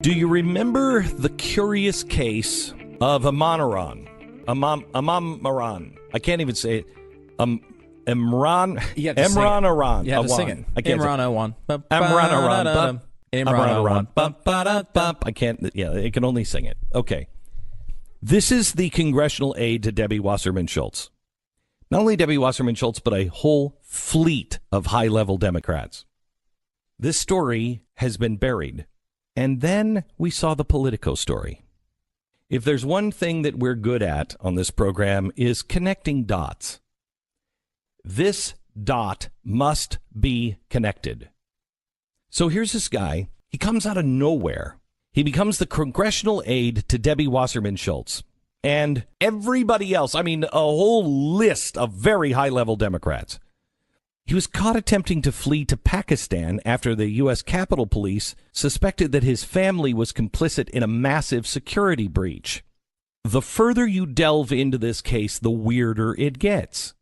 Do you remember the curious case of Imran? I can't even say it. Imran. Imran Iran. You have to sing it. Imran Iran. Imran Imran Iran. I can't. Yeah, it can only sing it. Okay. This is the congressional aide to Debbie Wasserman Schultz. Not only Debbie Wasserman Schultz, but a whole fleet of high-level Democrats. This story has been buried. And then we saw the Politico story. If there's one thing that we're good at on this program is connecting dots. This dot must be connected. So here's this guy. He comes out of nowhere. He becomes the congressional aide to Debbie Wasserman Schultz. And everybody else, I mean, a whole list of very high-level Democrats. He was caught attempting to flee to Pakistan after the U.S. Capitol Police suspected that his family was complicit in a massive security breach. The further you delve into this case, the weirder it gets.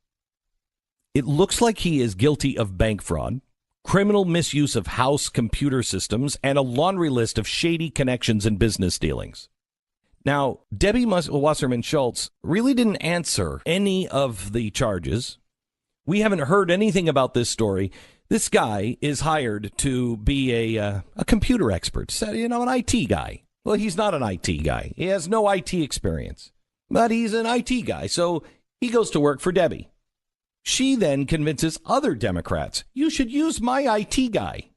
It looks like he is guilty of bank fraud, criminal misuse of house computer systems, and a laundry list of shady connections and business dealings. Now, Debbie Wasserman Schultz really didn't answer any of the charges. We haven't heard anything about this story. This guy is hired to be a computer expert, an IT guy. Well, he's not an IT guy. He has no IT experience, but he's an IT guy. So he goes to work for Debbie. She then convinces other Democrats, you should use my IT guy.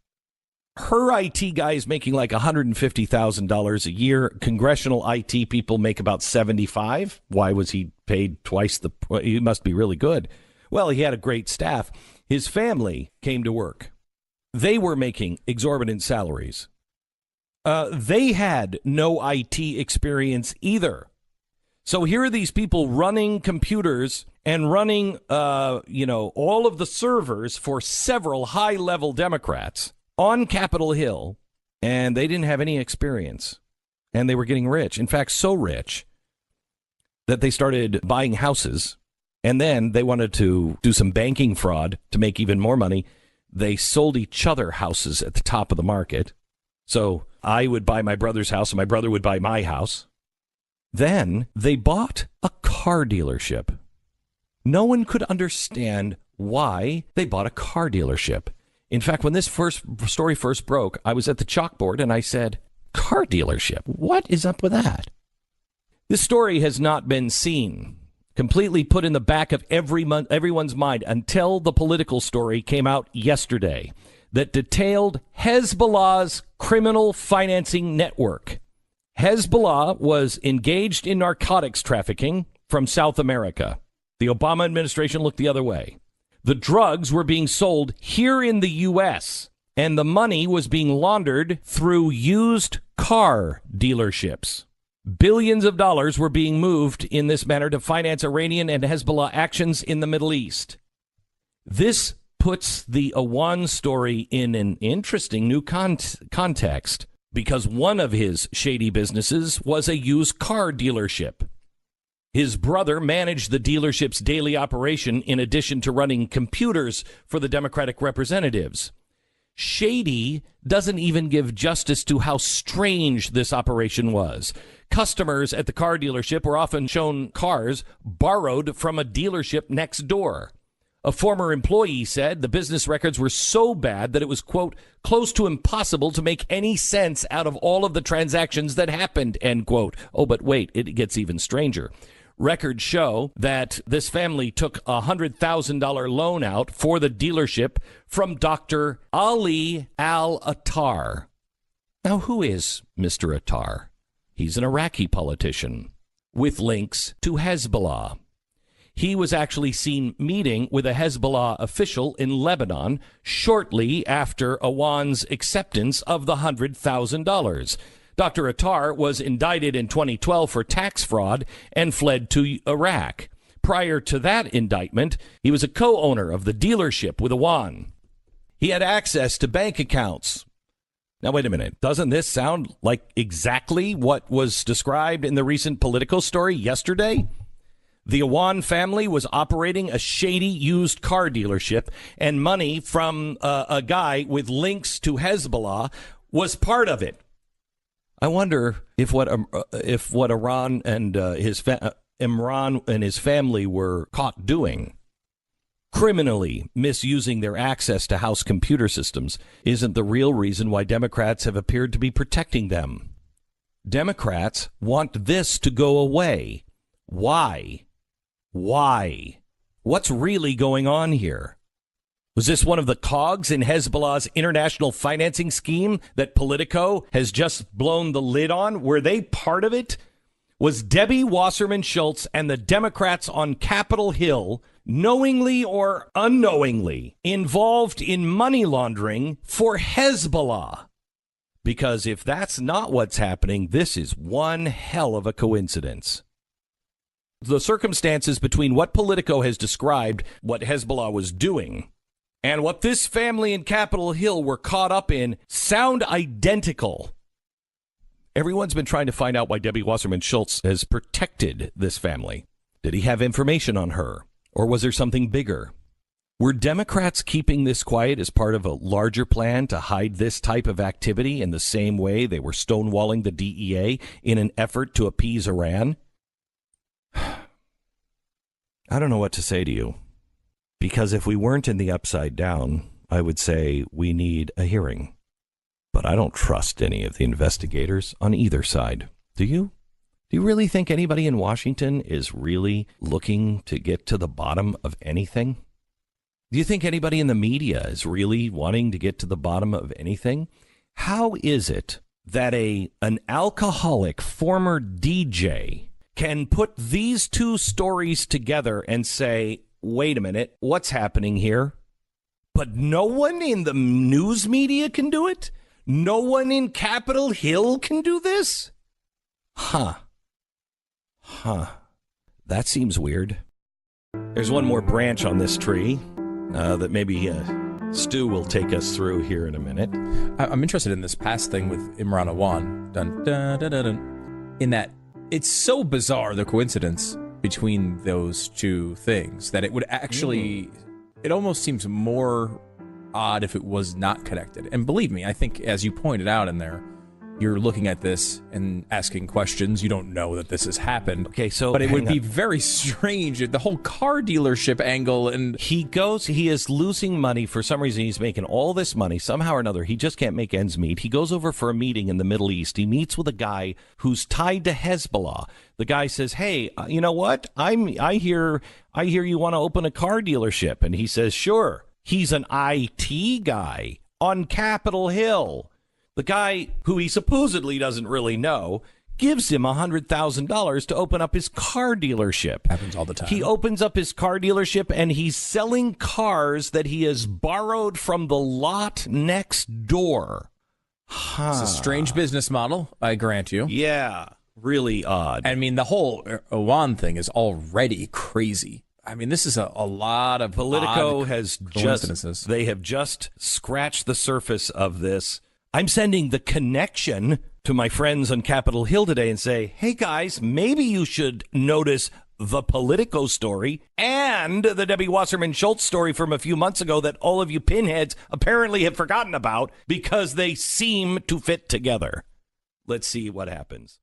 Her IT guy is making like $150,000 a year. Congressional IT people make about $75,000. Why was he paid twice the? He must be really good. Well, he had a great staff. His family came to work. They were making exorbitant salaries. They had no IT experience either. So here are these people running computers and running, all of the servers for several high-level Democrats on Capitol Hill, and they didn't have any experience. And they were getting rich. In fact, so rich that they started buying houses. And then they wanted to do some banking fraud to make even more money. They sold each other houses at the top of the market. So I would buy my brother's house and my brother would buy my house. Then they bought a car dealership. No one could understand why they bought a car dealership. In fact, when this story first broke, I was at the chalkboard and I said, car dealership, what is up with that? This story has not been seen. Completely put in the back of everyone's mind until the Political story came out yesterday that detailed Hezbollah's criminal financing network. Hezbollah was engaged in narcotics trafficking from South America. The Obama administration looked the other way. The drugs were being sold here in the U.S., and the money was being laundered through used car dealerships. Billions of dollars were being moved in this manner to finance Iranian and Hezbollah actions in the Middle East. This puts the Awan story in an interesting new context because one of his shady businesses was a used car dealership. His brother managed the dealership's daily operation in addition to running computers for the Democratic representatives. Shady doesn't even give justice to how strange this operation was. Customers at the car dealership were often shown cars borrowed from a dealership next door. A former employee said the business records were so bad that it was, quote, close to impossible to make any sense out of all of the transactions that happened, end quote. Oh, but wait, it gets even stranger. Records show that this family took a $100,000 loan out for the dealership from Dr. Ali al-Attar. Now, who is Mr. Attar? He's an Iraqi politician with links to Hezbollah. He was actually seen meeting with a Hezbollah official in Lebanon shortly after Awan's acceptance of the $100,000. Dr. Attar was indicted in 2012 for tax fraud and fled to Iraq. Prior to that indictment, he was a co-owner of the dealership with Awan. He had access to bank accounts. Now, wait a minute. Doesn't this sound like exactly what was described in the recent Politico story yesterday? The Awan family was operating a shady used car dealership, and money from a guy with links to Hezbollah was part of it. I wonder if what Imran and his family were caught doing, criminally misusing their access to House computer systems, isn't the real reason why Democrats have appeared to be protecting them. Democrats want this to go away. Why? Why? What's really going on here? Was this one of the cogs in Hezbollah's international financing scheme that Politico has just blown the lid on? Were they part of it? Was Debbie Wasserman Schultz and the Democrats on Capitol Hill knowingly or unknowingly involved in money laundering for Hezbollah? Because if that's not what's happening, this is one hell of a coincidence. The circumstances between what Politico has described what Hezbollah was doing and what this family in Capitol Hill were caught up in sound identical. Everyone's been trying to find out why Debbie Wasserman Schultz has protected this family. Did he have information on her? Or was there something bigger? Were Democrats keeping this quiet as part of a larger plan to hide this type of activity in the same way they were stonewalling the DEA in an effort to appease Iran? I don't know what to say to you. Because if we weren't in the upside down, I would say we need a hearing. But I don't trust any of the investigators on either side. Do you? Do you really think anybody in Washington is really looking to get to the bottom of anything? Do you think anybody in the media is really wanting to get to the bottom of anything? How is it that an alcoholic former DJ can put these two stories together and say, wait a minute, what's happening here? But no one in the news media can do it? No one in Capitol Hill can do this? Huh. That seems weird. There's one more branch on this tree that maybe Stu will take us through here in a minute. I'm interested in this past thing with Imran Awan. Dun, dun, dun, dun, dun. In that it's so bizarre, the coincidence between those two things, that it would actually, it almost seems more odd if it was not connected. And believe me, I think, as you pointed out in there, you're looking at this and asking questions. You don't know that this has happened. Okay, so but it would be very strange, the whole car dealership angle. And he is losing money for some reason. He's making all this money somehow or another. He just can't make ends meet. He goes over for a meeting in the Middle East. He meets with a guy who's tied to Hezbollah. The guy says, "Hey, you know what? I hear you want to open a car dealership." And he says, "Sure." He's an IT guy on Capitol Hill. The guy who he supposedly doesn't really know gives him $100,000 to open up his car dealership. Happens all the time. He opens up his car dealership and he's selling cars that he has borrowed from the lot next door. It's a strange business model, I grant you. Yeah, really odd. I mean, the whole Awan thing is already crazy. I mean, this is a lot of Politico they have just scratched the surface of this. I'm sending the connection to my friends on Capitol Hill today and say, hey, guys, maybe you should notice the Politico story and the Debbie Wasserman Schultz story from a few months ago that all of you pinheads apparently have forgotten about because they seem to fit together. Let's see what happens.